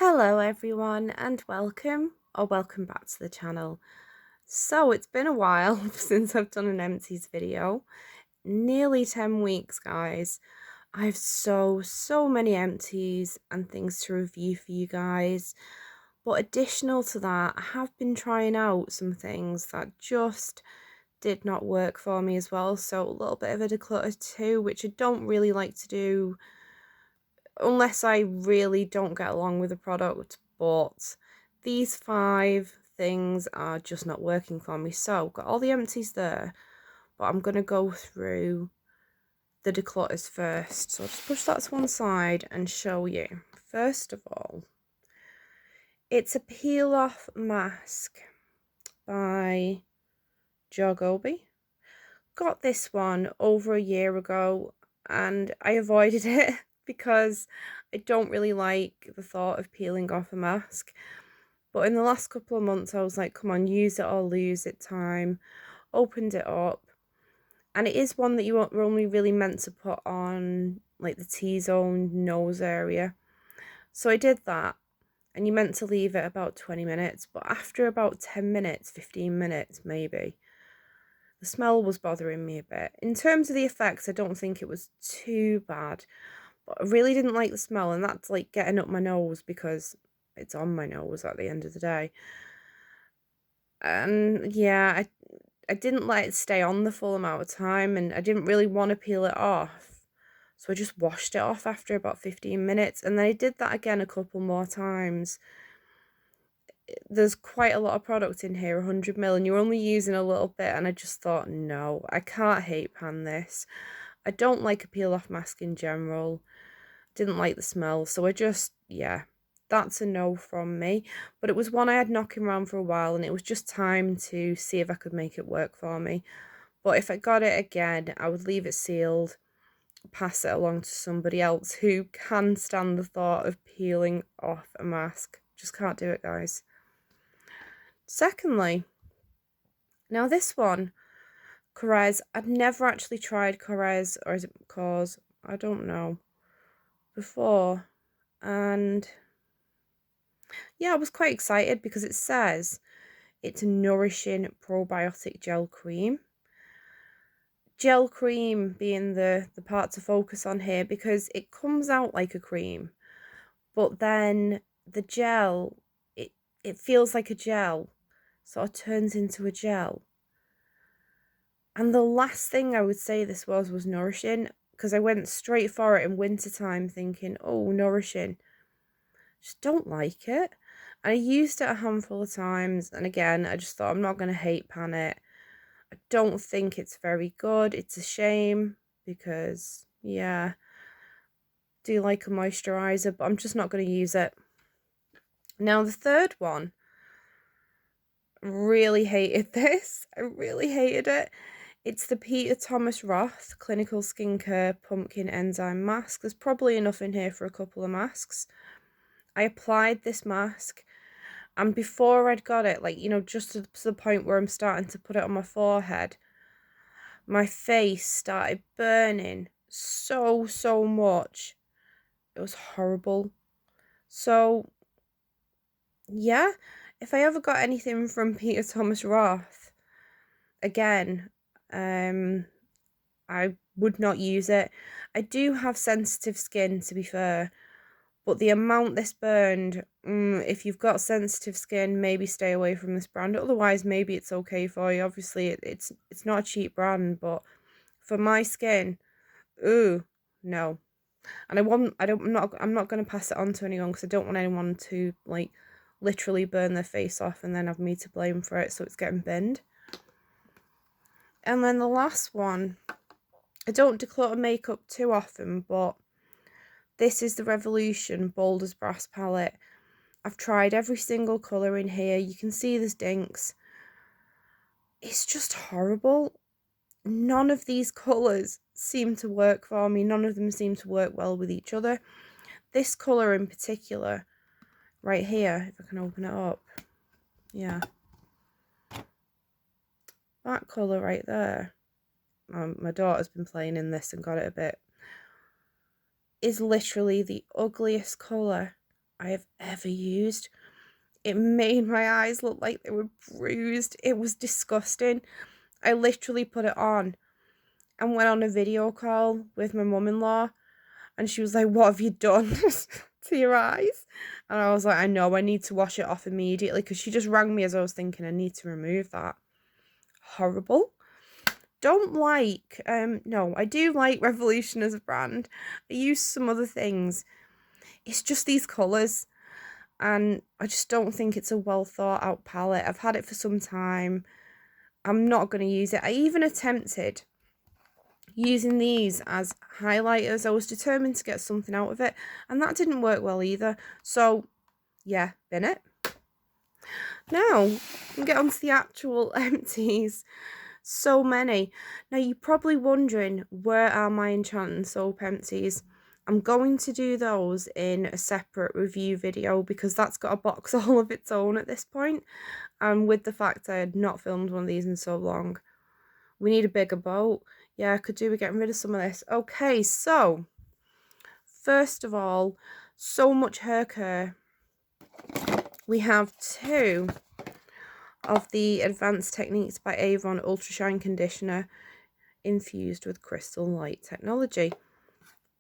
Hello everyone and welcome back to the channel. So it's been a while since I've done an empties video. Nearly 10 weeks, guys. I have so many empties and things to review for you guys. But additional to that, I have been trying out some things that just did not work for me as well. So a little bit of a declutter too, which I don't really like to do unless I really don't get along with the product, but these 5 things are just not working for me. So got all the empties there, but I'm going to go through the declutters first. So I'll just push that to one side and show you. First of all, it's a peel off mask by Jogobi. Got this one over a year ago and I avoided it because I don't really like the thought of peeling off a mask. But in the last couple of months, I was like, come on, use it or lose it time. Opened it up. And it is one that you are only really meant to put on like the T-zone nose area. So I did that. And you meant to leave it about 20 minutes. But after about 10 minutes, 15 minutes maybe, the smell was bothering me a bit. In terms of the effects, I don't think it was too bad. But I really didn't like the smell, and that's like getting up my nose because it's on my nose at the end of the day. And yeah, I didn't let it stay on the full amount of time, and I didn't really want to peel it off. So I just washed it off after about 15 minutes, and then I did that again a couple more times. There's quite a lot of product in here, 100ml, and you're only using a little bit, and I just thought, no, I can't hate pan this. I don't like a peel off mask in general. Didn't like the smell, so I just, yeah, that's a no from me. But it was one I had knocking around for a while, and it was just time to see if I could make it work for me. But if I got it again, I would leave it sealed, pass it along to somebody else who can stand the thought of peeling off a mask. Just can't do it, guys. Secondly, now this one, Korat, I'd never actually tried Korat, or is it Cause? I don't know, before. And yeah, I was quite excited because it says it's a nourishing probiotic gel cream. Gel cream being the part to focus on here because it comes out like a cream, but then the gel, it feels like a gel, sort of turns into a gel. And the last thing I would say this was nourishing, because I went straight for it in wintertime thinking, oh, nourishing. Just don't like it. And I used it a handful of times, and again, I just thought I'm not going to hate pan it. I don't think it's very good. It's a shame because, yeah, do like a moisturizer, but I'm just not going to use it. Now, the third one, really hated this. I really hated it. It's the Peter Thomas Roth Clinical Skincare Pumpkin Enzyme Mask. There's probably enough in here for a couple of masks. I applied this mask, and before I'd got it, like, you know, just to the point where I'm starting to put it on my forehead, my face started burning so much. It was horrible. So yeah, if I ever got anything from Peter Thomas Roth again, I would not use it. I do have sensitive skin, to be fair, but the amount this burned, if you've got sensitive skin, maybe stay away from this brand. Otherwise, maybe it's okay for you. Obviously, it's not a cheap brand, but for my skin, ooh, no. And I'm not going to pass it on to anyone because I don't want anyone to, like, literally burn their face off and then have me to blame for it, so it's getting binned. And then the last one, I don't declutter makeup too often, but this is the Revolution Boulders Brass Palette. I've tried every single colour in here. You can see there's dinks. It's just horrible. None of these colours seem to work for me. None of them seem to work well with each other. This colour in particular, right here, if I can open it up. Yeah. That colour right there. My daughter's been playing in this and got it a bit. Is literally the ugliest colour I have ever used. It made my eyes look like they were bruised. It was disgusting. I literally put it on and went on a video call with my mum-in-law, and she was like, "What have you done to your eyes?" And I was like, "I know, I need to wash it off immediately," because she just rang me as I was thinking I need to remove that. Horrible. Don't like, no, I do like Revolution as a brand. I use some other things. It's just these colours, and I just don't think it's a well thought out palette. I've had it for some time. I'm not going to use it. I even attempted using these as highlighters. I was determined to get something out of it, and that didn't work well either. So yeah, bin it. Now, we'll get on to the actual empties. So many. Now, you're probably wondering, where are my enchanting soap empties? I'm going to do those in a separate review video, because that's got a box all of its own at this point. And with the fact I had not filmed one of these in so long, we need a bigger boat. Yeah, I could do with getting rid of some of this. Okay, so first of all, so much hair care. We have 2 of the Advanced Techniques by Avon Ultra Shine Conditioner infused with crystal light technology.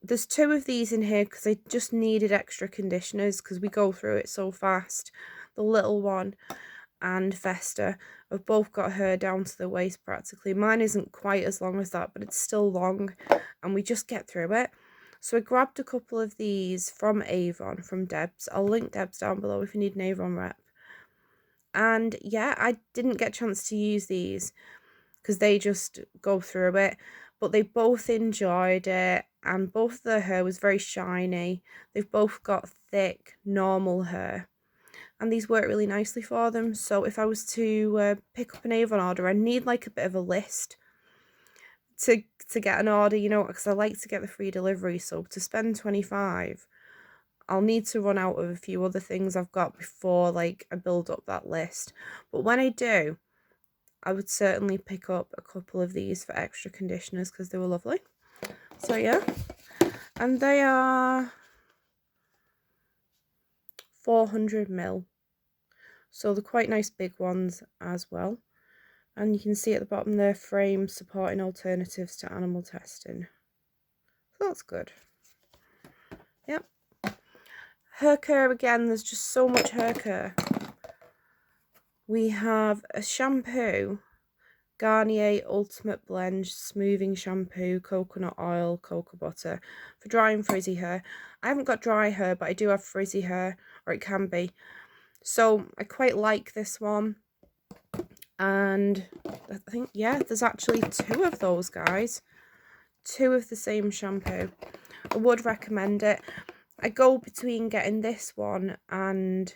There's 2 of these in here because I just needed extra conditioners because we go through it so fast. The little one and Festa have both got hair down to the waist practically. Mine isn't quite as long as that, but it's still long, and we just get through it. So I grabbed a couple of these from Avon, from Debs. I'll link Debs down below if you need an Avon rep. And yeah, I didn't get a chance to use these because they just go through it, but they both enjoyed it, and both their hair was very shiny. They've both got thick, normal hair, and these work really nicely for them. So if I was to pick up an Avon order, I need like a bit of a list to get an order, you know, because I like to get the free delivery. So to spend 25, I'll need to run out of a few other things I've got before like I build up that list. But when I do, I would certainly pick up a couple of these for extra conditioners because they were lovely. So yeah, and they are 400ml. So they're quite nice big ones as well. And you can see at the bottom there, frame supporting alternatives to animal testing. So that's good. Yep. Hair care again, there's just so much hair care. We have a shampoo, Garnier Ultimate Blend Smoothing Shampoo, Coconut Oil, Cocoa Butter for dry and frizzy hair. I haven't got dry hair, but I do have frizzy hair, or it can be. So I quite like this one. And I think, yeah, there's actually 2 of those, guys. 2 of the same shampoo. I would recommend it. I go between getting this one and,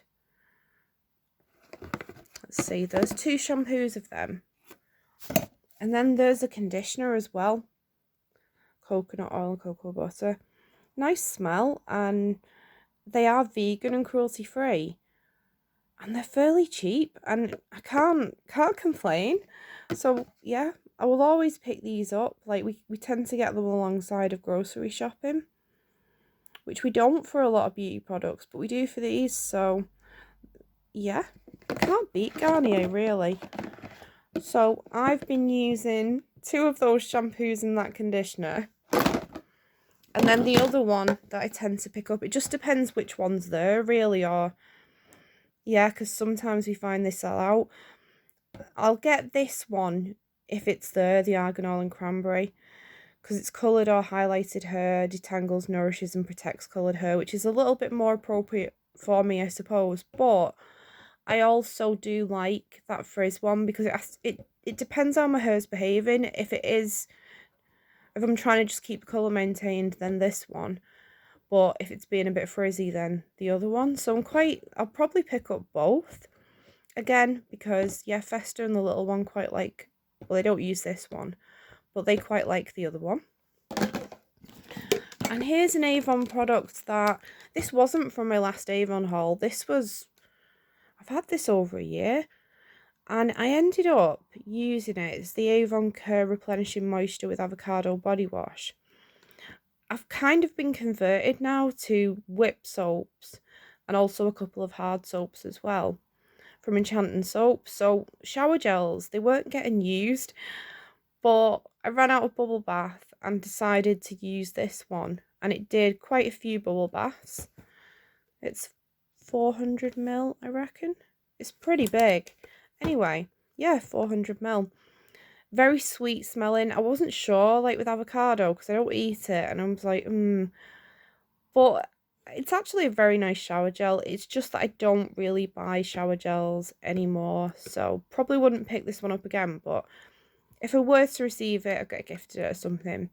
let's see, there's 2 shampoos of them. And then there's a conditioner as well. Coconut oil, cocoa butter. Nice smell, and they are vegan and cruelty free. And they're fairly cheap, and I can't complain. So yeah, I will always pick these up. Like we tend to get them alongside of grocery shopping, which we don't for a lot of beauty products, but we do for these. So yeah, I can't beat Garnier really. So I've been using 2 of those shampoos and that conditioner. And then the other one that I tend to pick up, it just depends which one's there really, or yeah, because sometimes we find they sell out. I'll get this one if it's there, the Argan and Cranberry, because it's coloured or highlighted hair, detangles, nourishes and protects coloured hair, which is a little bit more appropriate for me, I suppose. But I also do like that frizz one because it depends how my hair's behaving. If I'm trying to just keep the colour maintained, then this one. But if it's being a bit frizzy, then the other one. So I'll probably pick up both. Again, because, yeah, Festa and the little one quite like, well, they don't use this one, but they quite like the other one. And here's an Avon product that, this wasn't from my last Avon haul. I've had this over a year. And I ended up using it. It's the Avon Care Replenishing Moisture with Avocado Body Wash. I've kind of been converted now to whip soaps and also a couple of hard soaps as well from Enchanting Soap. So shower gels, they weren't getting used, but I ran out of bubble bath and decided to use this one, and it did quite a few bubble baths. It's 400 ml, I reckon. It's pretty big. Anyway, yeah, 400 ml. Very sweet smelling. I wasn't sure, like with avocado, because I don't eat it, and I was like, but it's actually a very nice shower gel. It's just that I don't really buy shower gels anymore, so probably wouldn't pick this one up again. But if I were to receive it or get gifted it or something,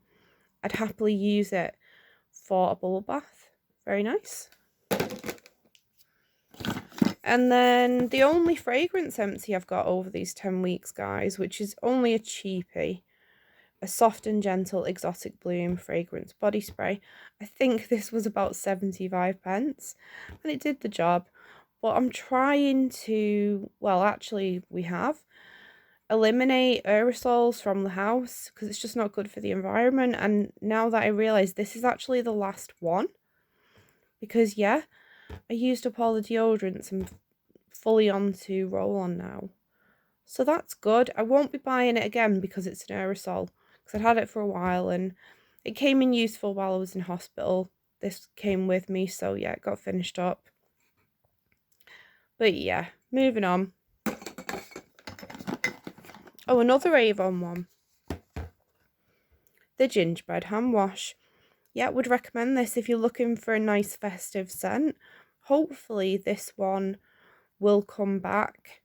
I'd happily use it for a bubble bath. Very nice. And then the only fragrance empty I've got over these 10 weeks, guys, which is only a cheapie, a soft and gentle exotic bloom fragrance body spray. I think this was about 75 pence, and it did the job. But I'm trying to, well, actually we have, eliminate aerosols from the house because it's just not good for the environment. And now that I realise this is actually the last one, because yeah, I used up all the deodorants and fully onto roll-on now. So that's good. I won't be buying it again because it's an aerosol, because I'd had it for a while and it came in useful while I was in hospital. This came with me, so yeah, it got finished up. But yeah, moving on. Oh, another Avon one. The Gingerbread hand wash. Yeah, would recommend this if you're looking for a nice festive scent. Hopefully this one will come back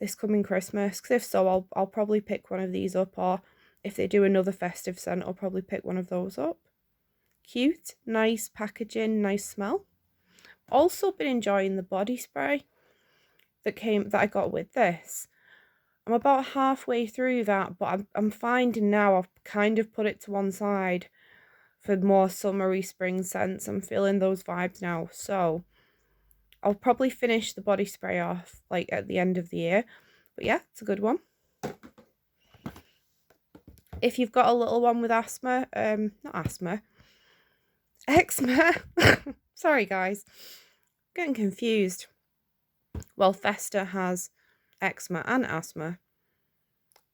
this coming Christmas, because if so, I'll probably pick one of these up, or if they do another festive scent, I'll probably pick one of those up. Cute, nice packaging, nice smell. Also been enjoying the body spray that I got with this. I'm about halfway through that, but I'm finding now I've kind of put it to one side for more summery spring scents. I'm feeling those vibes now, so I'll probably finish the body spray off like at the end of the year. But yeah, it's a good one. If you've got a little one with asthma, not asthma, eczema. Sorry guys, getting confused. Well, Festa has eczema and asthma.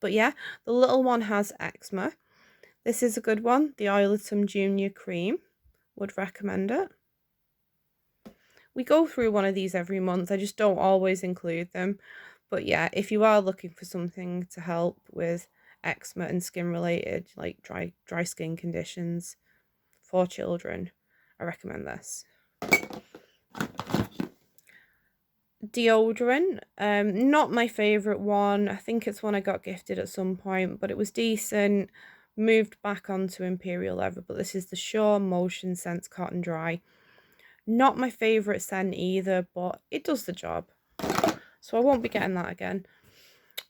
But yeah, the little one has eczema. This is a good one. The Oilatum Junior Cream. Would recommend it. We go through one of these every month. I just don't always include them. But yeah, if you are looking for something to help with eczema and skin related, like dry skin conditions for children, I recommend this. Deodorant, not my favorite one. I think it's one I got gifted at some point, but it was decent. Moved back onto Imperial Leather, but this is the Sure Motion Sense Cotton Dry. Not my favorite scent either, but it does the job, so I won't be getting that again.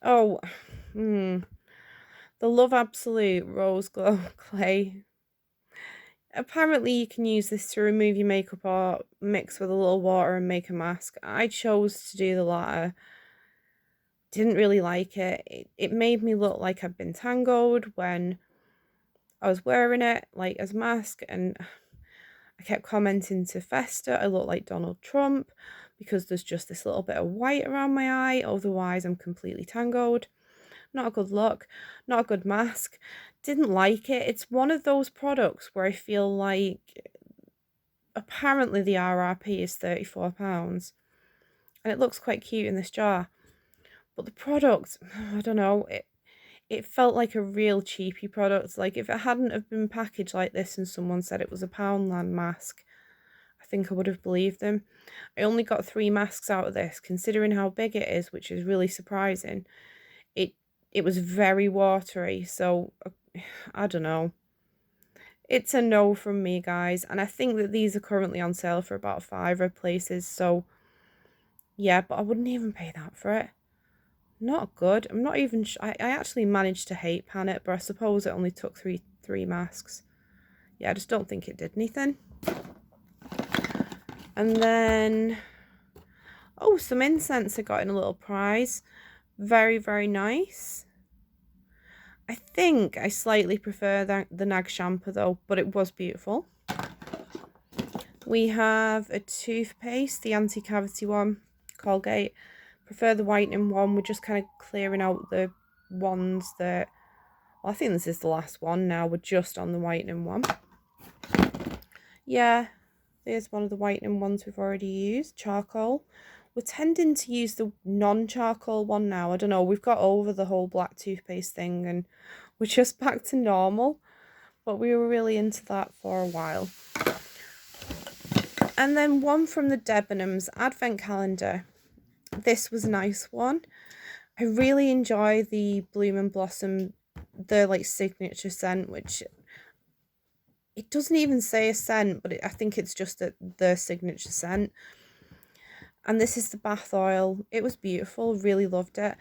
Oh, the Love Absolute Rose Glow Clay. Apparently you can use this to remove your makeup or mix with a little water and make a mask. I chose to do the latter. Didn't really like it. It made me look like I'd been tangled when I was wearing it, like as a mask, and I kept commenting to Festa I look like Donald Trump because there's just this little bit of white around my eye, otherwise I'm completely tangled. Not a good look, not a good mask. Didn't like it. It's one of those products where I feel like apparently the RRP is £34 and it looks quite cute in this jar, but the product, I don't know, it felt like a real cheapy product. Like if it hadn't have been packaged like this and someone said it was a Poundland mask, I think I would have believed them. I only got 3 masks out of this, considering how big it is, which is really surprising. It was very watery, so I don't know. It's a no from me, guys, and I think that these are currently on sale for about £5 places, so yeah, but I wouldn't even pay that for it. Not good. I'm not even I actually managed to hate pan it, but I suppose it only took three masks. Yeah, I just don't think it did anything. And then, oh, some incense I got in a little prize. Very, very nice. I think I slightly prefer the Nag shampoo though, but it was beautiful. We have a toothpaste, the anti-cavity one, Colgate. Prefer the whitening one. We're just kind of clearing out the ones that, well, I think this is the last one now. We're just on the whitening one. Yeah, there's one of the whitening ones we've already used, charcoal. We're tending to use the non-charcoal one now. I don't know, we've got over the whole black toothpaste thing and we're just back to normal. But we were really into that for a while. And then one from the Debenhams Advent Calendar. This was a nice one. I really enjoy the Bloom and Blossom, the like signature scent, which it doesn't even say a scent, but I think it's just the signature scent. And this is the bath oil. It was beautiful, really loved it.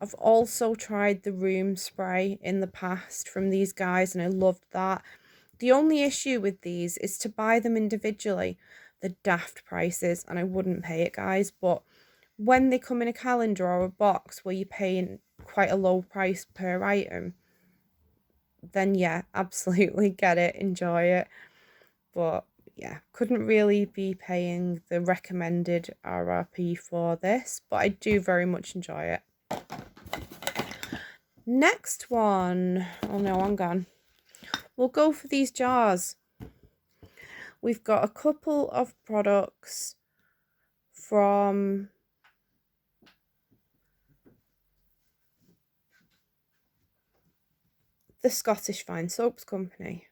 I've also tried the room spray in the past from these guys and I loved that. The only issue with these is to buy them individually. The daft prices, and I wouldn't pay it, guys, but when they come in a calendar or a box where you're paying quite a low price per item, then yeah, absolutely get it, enjoy it. But yeah, couldn't really be paying the recommended RRP for this, but I do very much enjoy it. Next one, oh no, I'm gone. We'll go for these jars. We've got a couple of products from the Scottish Fine Soaps Company.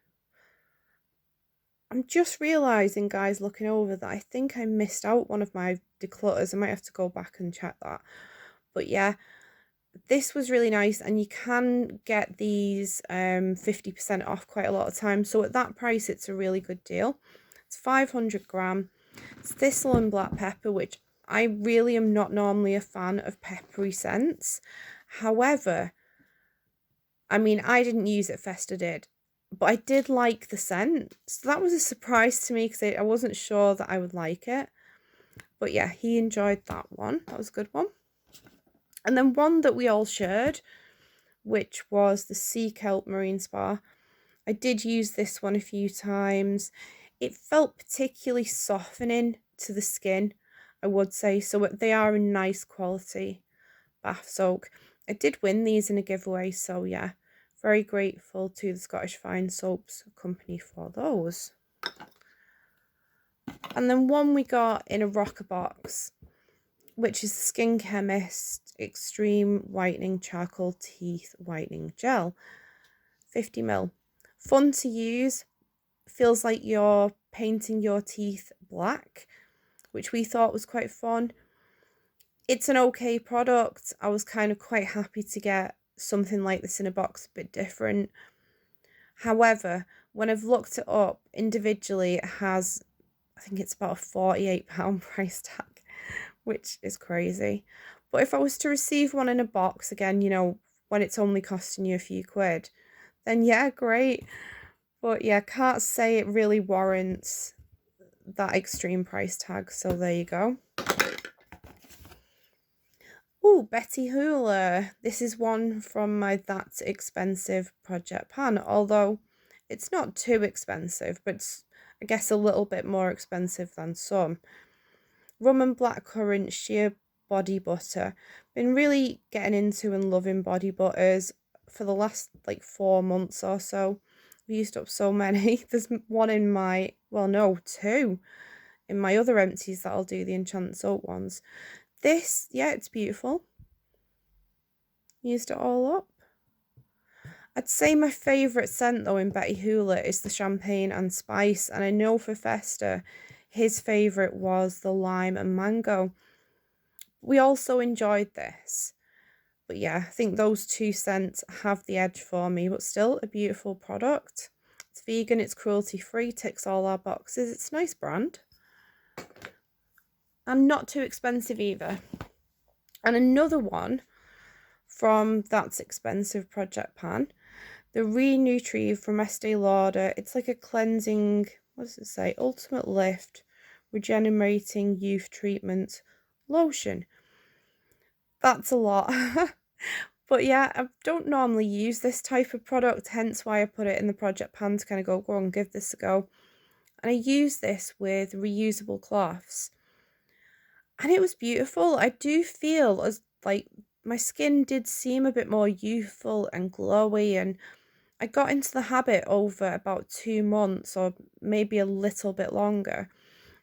I'm just realising, guys, looking over, that I think I missed out one of my declutters. I might have to go back and check that. But yeah, this was really nice, and you can get these 50% off quite a lot of times. So at that price, it's a really good deal. It's 500 gram. It's thistle and black pepper, which I really am not normally a fan of peppery scents. However, I mean, I didn't use it, Festa did, but I did like the scent. So that was a surprise to me because I wasn't sure that I would like it. But yeah, he enjoyed that one. That was a good one. And then one that we all shared, which was the Sea Kelp Marine Spa. I did use this one a few times. It felt particularly softening to the skin, I would say. So they are a nice quality bath soak. I did win these in a giveaway, so yeah, very grateful to the Scottish Fine Soaps Company for those. And then one we got in a rocker box, which is the Skin Chemist Extreme Whitening Charcoal Teeth Whitening Gel, 50ml. Fun to use, feels like you're painting your teeth black, which we thought was quite fun. It's an okay product. I was kind of quite happy to get something like this in a box, a bit different. However, when I've looked it up individually, it has, I think it's about a £48 price tag, which is crazy. But if I was to receive one in a box, again, you know, when it's only costing you a few quid, then yeah, great. But yeah, can't say it really warrants that extreme price tag, so there you go. Oh, BettyHooler. This is one from my That's Expensive project pan, although it's not too expensive, but it's, I guess, a little bit more expensive than some. Rum and blackcurrant sheer body butter. Been really getting into and loving body butters for the last like 4 months or so. I've used up so many. There's one in my, well, no, 2 in my other empties that I'll do, the Enchant Soap ones. This, yeah, it's beautiful. Used it all up. I'd say my favourite scent though in BettyHooler is the champagne and spice, and I know for Festa his favourite was the lime and mango. We also enjoyed this, but yeah, I think those 2 scents have the edge for me, but still a beautiful product. It's vegan, it's cruelty free, ticks all our boxes. It's a nice brand and not too expensive either. And another one from That's Expensive project pan, the Renutrieve from Estee Lauder. It's like a cleansing, what does it say, ultimate lift regenerating youth treatment lotion. That's a lot. But yeah, I don't normally use this type of product, hence why I put it in the project pan to kind of go on, give this a go. and I used this with reusable cloths, and it was beautiful. I do feel as like my skin did seem a bit more youthful and glowy, and I got into the habit over about 2 months or maybe a little bit longer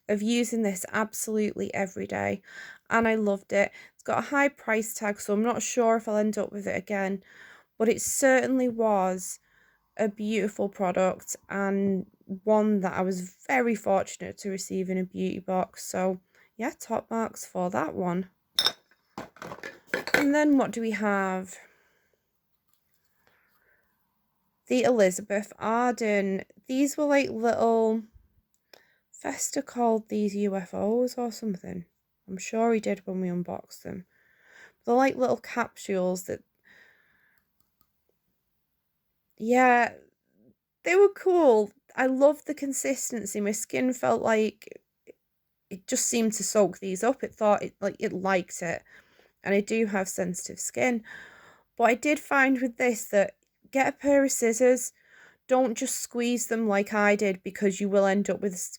of using this absolutely every day, and I loved it. It's got a high price tag, so I'm not sure if I'll end up with it again, but it certainly was a beautiful product and one that I was very fortunate to receive in a beauty box. So yeah, top marks for that one. And then what do we have? The Elizabeth Arden. These were like little, Festa called these UFOs or something. I'm sure he did when we unboxed them. They're like little capsules that, yeah, they were cool. I loved the consistency. My skin felt like it just seemed to soak these up. It thought it liked it. And I do have sensitive skin. But I did find with this that get a pair of scissors. Don't just squeeze them like I did, because you will end up with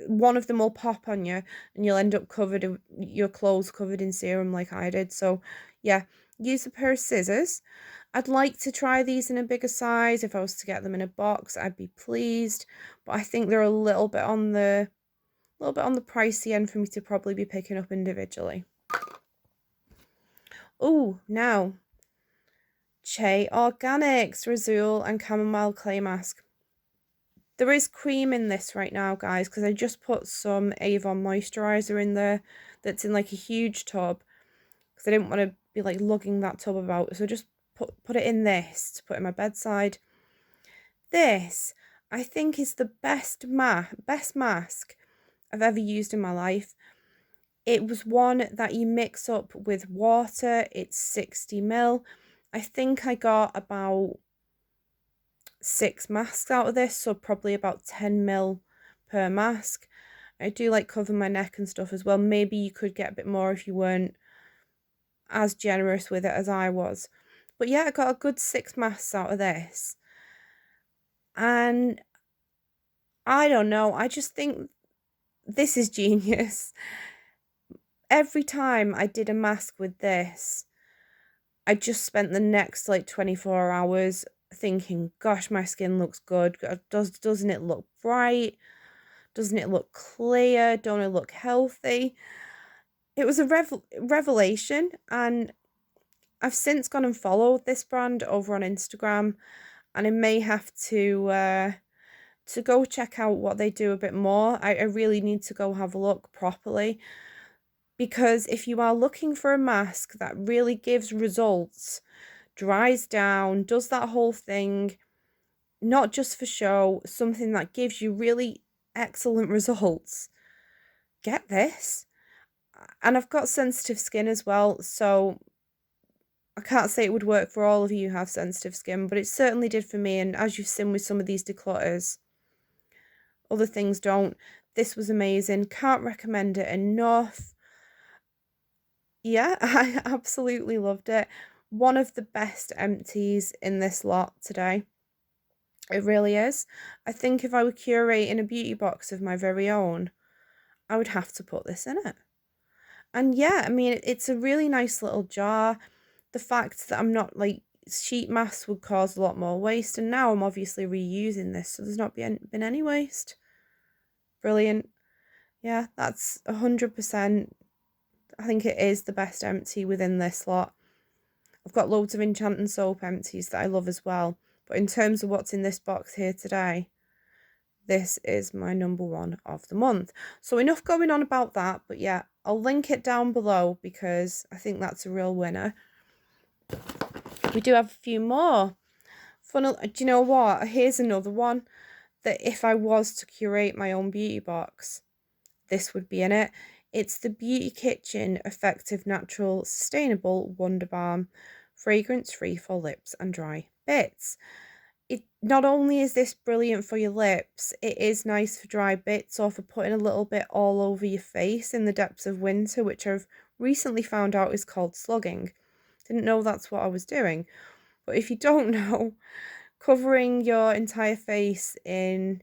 one of them will pop on you and you'll end up covered in your clothes covered in serum like I did. So yeah, use a pair of scissors. I'd like to try these in a bigger size. If I was to get them in a box, I'd be pleased, but I think they're a little bit on the pricey end for me to probably be picking up individually. Oh, now Che Organics Razul and Chamomile Clay Mask. There is cream in this right now, guys, because I just put some Avon moisturizer in there that's in like a huge tub, because I didn't want to be like lugging that tub about. So just put it in this to put in my bedside. This, I think, is the best mask I've ever used in my life. It was one that you mix up with water. It's 60 ml. I think I got about 6 masks out of this, so probably about 10 ml per mask. I do like cover my neck and stuff as well. Maybe you could get a bit more if you weren't as generous with it as I was. But yeah, I got a good 6 masks out of this. And I don't know, I just think this is genius. Every time I did a mask with this, I just spent the next like 24 hours thinking, gosh, my skin looks good. Doesn't it look bright? Doesn't it look clear? Don't it look healthy? It was a revelation, and I've since gone and followed this brand over on Instagram, and I may have to go check out what they do a bit more. I really need to go have a look properly, because if you are looking for a mask that really gives results, dries down, does that whole thing, not just for show, something that gives you really excellent results, get this. And I've got sensitive skin as well, so I can't say it would work for all of you who have sensitive skin, but it certainly did for me. And as you've seen with some of these declutters, other things don't. This was amazing. Can't recommend it enough. Yeah, I absolutely loved it. One of the best empties in this lot today. It really is. I think if I were curating a beauty box of my very own, I would have to put this in it. And yeah, I mean, it's a really nice little jar. The fact that I'm not like, sheet masks would cause a lot more waste, and now I'm obviously reusing this, so there's not been any waste. Brilliant. Yeah, that's 100%. I think it is the best empty within this lot. I've got loads of Enchant and Soap empties that I love as well, but in terms of what's in this box here today, this is my number one of the month. So enough going on about that, but yeah, I'll link it down below because I think that's a real winner. We do have a few more. Do you know what? Here's another one that if I was to curate my own beauty box, this would be in it. It's the Beauty Kitchen Effective Natural Sustainable Wonder Balm, fragrance-free for lips and dry bits. It not only is this brilliant for your lips, it is nice for dry bits or for putting a little bit all over your face in the depths of winter, which I've recently found out is called slugging. Didn't know that's what I was doing. But if you don't know, covering your entire face in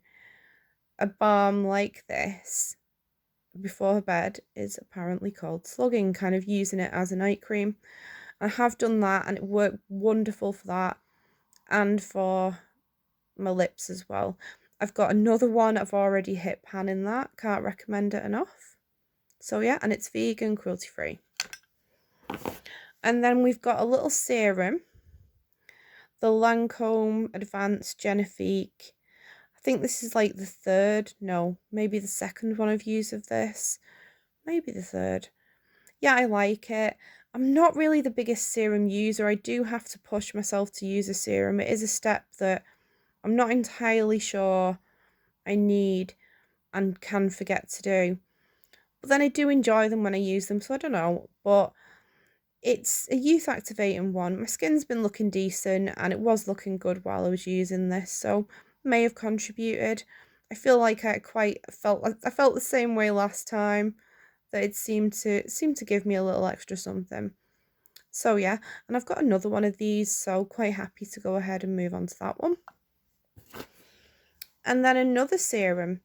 a balm like this before bed is apparently called slugging, kind of using it as a night cream. I have done that and it worked wonderful for that and for my lips as well. I've got another one I've already hit pan in that, can't recommend it enough. So yeah, and it's vegan, cruelty free. And then we've got a little serum, the Lancome Advanced Genifique. I think this is like the third, no, maybe the second one I've used of this, maybe the third. Yeah, I like it. I'm not really the biggest serum user. I do have to push myself to use a serum. It is a step that I'm not entirely sure I need and can forget to do. But then I do enjoy them when I use them, so I don't know. But it's a youth activating one. My skin's been looking decent and it was looking good while I was using this, so may have contributed. I feel like I felt the same way last time, that it seemed to give me a little extra something. So yeah, and I've got another one of these, so quite happy to go ahead and move on to that one. And then another serum.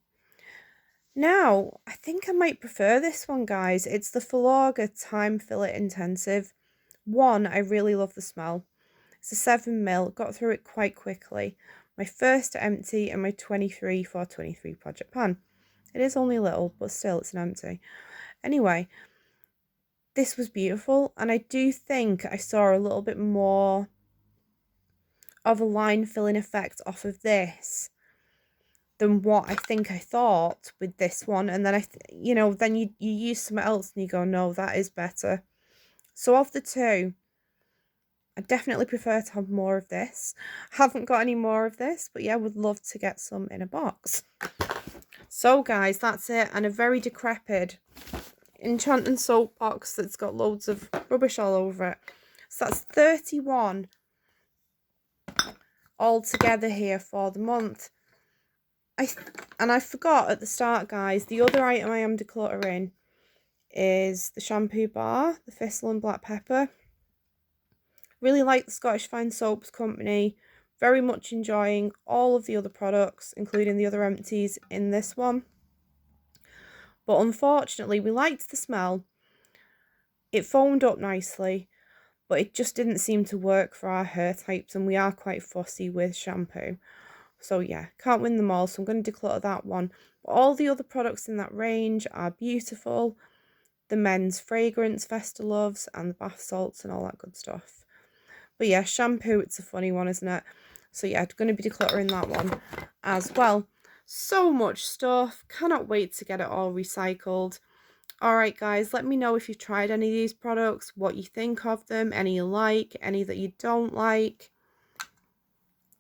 Now, I think I might prefer this one, guys. It's the Filorga Time Fillet Intensive. One, I really love the smell. It's a 7ml, got through it quite quickly. My first empty and my 23 for 23 project pan. It is only a little, but still it's an empty. Anyway, this was beautiful, and I do think I saw a little bit more of a line filling effect off of this than what I think I thought with this one. And then then you use something else and you go, no, that is better. So of the two, I definitely prefer to have more of this. Haven't got any more of this, but yeah, would love to get some in a box. So guys, that's it, and a very decrepit Enchanting soap box that's got loads of rubbish all over it. So that's 31 all together here for the month. I forgot at the start, guys, the other item I am decluttering is the shampoo bar, the Thistle and Black Pepper. Really like the Scottish Fine Soaps company. Very much enjoying all of the other products, including the other empties in this one. But unfortunately, we liked the smell. It foamed up nicely, but it just didn't seem to work for our hair types, and we are quite fussy with shampoo. So yeah, can't win them all, so I'm going to declutter that one. But all the other products in that range are beautiful. The men's fragrance, Vesta Loves, and the bath salts and all that good stuff. But yeah, shampoo, it's a funny one, isn't it? So yeah, I'm going to be decluttering that one as well. So much stuff. Cannot wait to get it all recycled. Alright guys, let me know if you've tried any of these products, what you think of them, any you like, any that you don't like.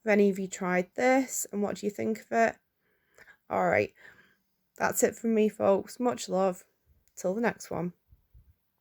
Have any of you tried this and what do you think of it? Alright, that's it from me folks. Much love. Till the next one.